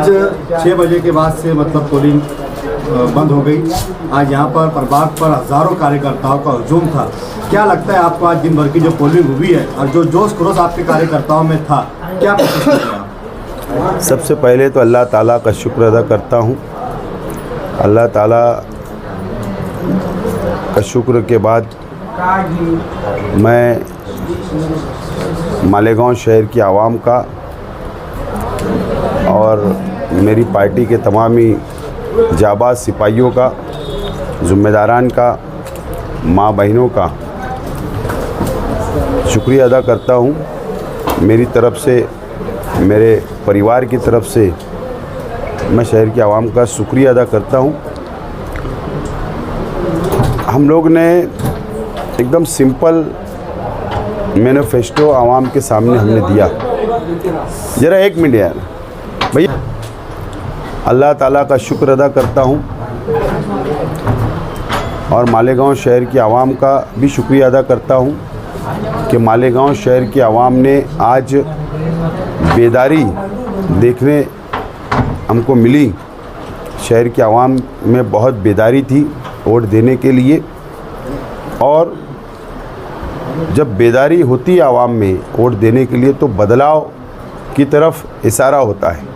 आज 6 बजे के बाद से मतलब पोलिंग बंद हो गई। आज यहाँ पर प्रभाग पर हज़ारों कार्यकर्ताओं का हुजूम था। क्या लगता है आपको आज दिन भर की जो पोलिंग हुई है और जो जोश खरोश आपके कार्यकर्ताओं में था, क्या प्रतिक्रिया है आप? सबसे पहले तो अल्लाह ताला का शुक्र अदा करता हूँ। अल्लाह ताला का शुक्र के बाद मैं मालेगांव शहर की आवाम का और मेरी पार्टी के तमाम ही जाबाज सिपाहियों का, ज़िम्मेदारान का, माँ बहनों का शुक्रिया अदा करता हूँ। मेरी तरफ़ से, मेरे परिवार की तरफ से मैं शहर की आवाम का शुक्रिया अदा करता हूँ। हम लोग ने एकदम सिंपल मैनिफेस्टो आवाम के सामने हमने दिया। ज़रा एक मिनट यार भैया, अल्लाह ताला का शुक्र अदा करता हूँ और मालेगांव शहर की आवाम का भी शुक्रिया अदा करता हूँ कि मालेगांव शहर की आवाम ने आज बेदारी देखने हमको मिली। शहर की आवाम में बहुत बेदारी थी वोट देने के लिए, और जब बेदारी होती है आवाम में वोट देने के लिए तो बदलाव की तरफ इशारा होता है।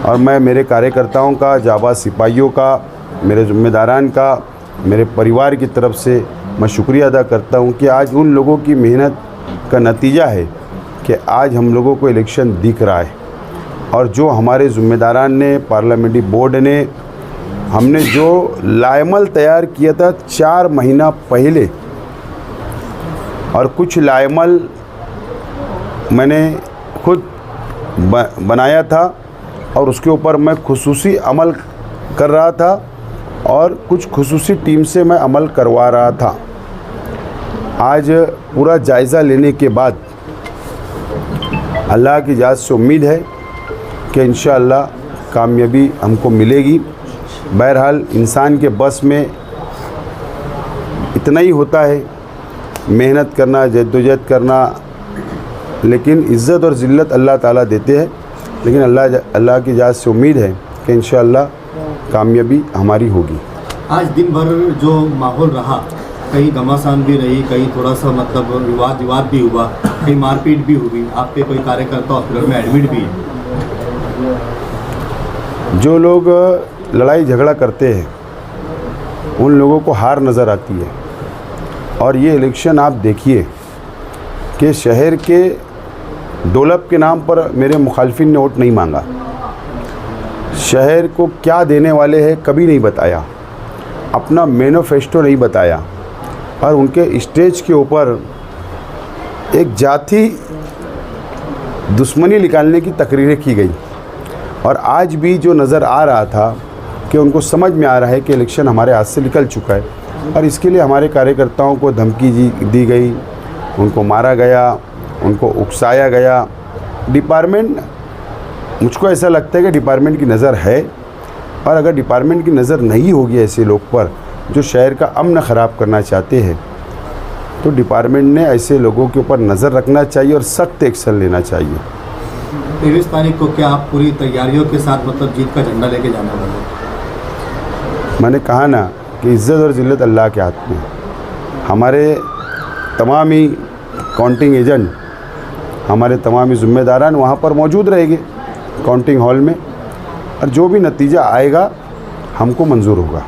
और मैं मेरे कार्यकर्ताओं का, जाबाज सिपाहियों का, मेरे ज़िम्मेदारान का, मेरे परिवार की तरफ से मैं शुक्रिया अदा करता हूं कि आज उन लोगों की मेहनत का नतीजा है कि आज हम लोगों को इलेक्शन दिख रहा है। और जो हमारे ज़िम्मेदारान ने, पार्लियामेंट्री बोर्ड ने, हमने जो लाएमल तैयार किया था 4 महीना पहले, और कुछ लाएमल मैंने खुद बनाया था और उसके ऊपर मैं खुसूसी अमल कर रहा था और कुछ खुसूसी टीम से मैं अमल करवा रहा था। आज पूरा जायज़ा लेने के बाद अल्लाह की इजाज़त से उम्मीद है कि इंशाअल्लाह कामयाबी हमको मिलेगी। बहरहाल इंसान के बस में इतना ही होता है, मेहनत करना, जद्दोजहद करना, लेकिन इज़्ज़त और ज़िल्लत अल्लाह ताला देते हैं। लेकिन अल्लाह की इजाज़त से उम्मीद है कि इंशाअल्लाह कामयाबी हमारी होगी। आज दिन भर जो माहौल रहा, कहीं घमासान भी रही, कहीं थोड़ा सा मतलब विवाद भी हुआ, कहीं मारपीट भी हुई, आपके कोई कार्यकर्ता हॉस्पिटल में एडमिट भी है। जो लोग लड़ाई झगड़ा करते हैं उन लोगों को हार नज़र आती है। और ये इलेक्शन आप देखिए कि शहर के दौलत के नाम पर मेरे मुखालफिन ने वोट नहीं मांगा। शहर को क्या देने वाले हैं कभी नहीं बताया, अपना मैनिफेस्टो नहीं बताया, और उनके स्टेज के ऊपर एक जाति दुश्मनी निकालने की तकरीरें की गई। और आज भी जो नज़र आ रहा था कि उनको समझ में आ रहा है कि इलेक्शन हमारे हाथ से निकल चुका है, और इसके लिए हमारे कार्यकर्ताओं को धमकी दी गई, उनको मारा गया, उनको उकसाया गया। डिपार्टमेंट, मुझको ऐसा लगता है कि डिपार्टमेंट की नज़र है, और अगर डिपार्टमेंट की नज़र नहीं होगी ऐसे लोग पर जो शहर का अमन ख़राब करना चाहते हैं, तो डिपार्टमेंट ने ऐसे लोगों के ऊपर नज़र रखना चाहिए और सख्त एक्शन लेना चाहिए। 23 तारीख को क्या आप पूरी तैयारियों के साथ मतलब जीत का झंडा लेके जाने वाले? मैंने कहा ना कि इज़्ज़त और ज़िल्लत अल्लाह के हाथ में। हमारे तमाम ही काउंटिंग एजेंट, हमारे तमाम ही ज़िम्मेदारान वहाँ पर मौजूद रहेंगे काउंटिंग हॉल में, और जो भी नतीजा आएगा हमको मंजूर होगा।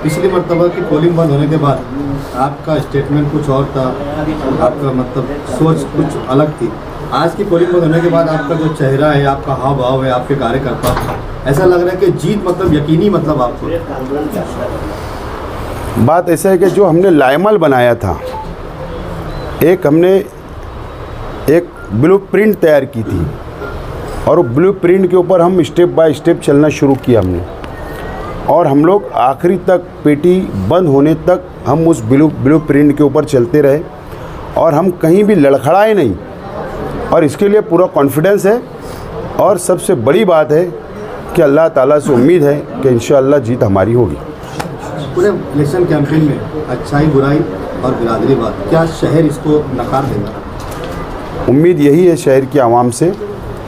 पिछली मरतबा की पोलिंग बंद होने के बाद आपका स्टेटमेंट कुछ और था, आपका मतलब सोच कुछ अलग थी। आज की पोलिंग बंद होने के बाद आपका जो चेहरा है, आपका हाव भाव है, आपके कार्यकर्ता, ऐसा लग रहा है कि जीत मतलब यकीनी मतलब आपको। बात ऐसा है कि जो हमने लाएमल बनाया था, एक हमने एक ब्लूप्रिंट तैयार की थी, और वो ब्लूप्रिंट के ऊपर हम स्टेप बाय स्टेप चलना शुरू किया हमने, और हम लोग आखिरी तक, पेटी बंद होने तक हम उस ब्लूप्रिंट के ऊपर चलते रहे, और हम कहीं भी लड़खड़ाए नहीं, और इसके लिए पूरा कॉन्फिडेंस है। और सबसे बड़ी बात है कि अल्लाह ताला से उम्मीद है कि इंशाअल्लाह जीत हमारी होगी। पूरे इलेक्शन कैंपेन में अच्छाई, बुराई और बिरादरीवाद, क्या शहर इसको नकार देगा? उम्मीद यही है शहर की आवाम से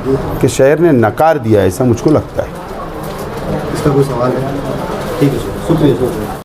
कि शहर ने नकार दिया, ऐसा मुझको लगता है। इसका कोई सवाल है? ठीक है सर, शुक्रिया शुक्रिया।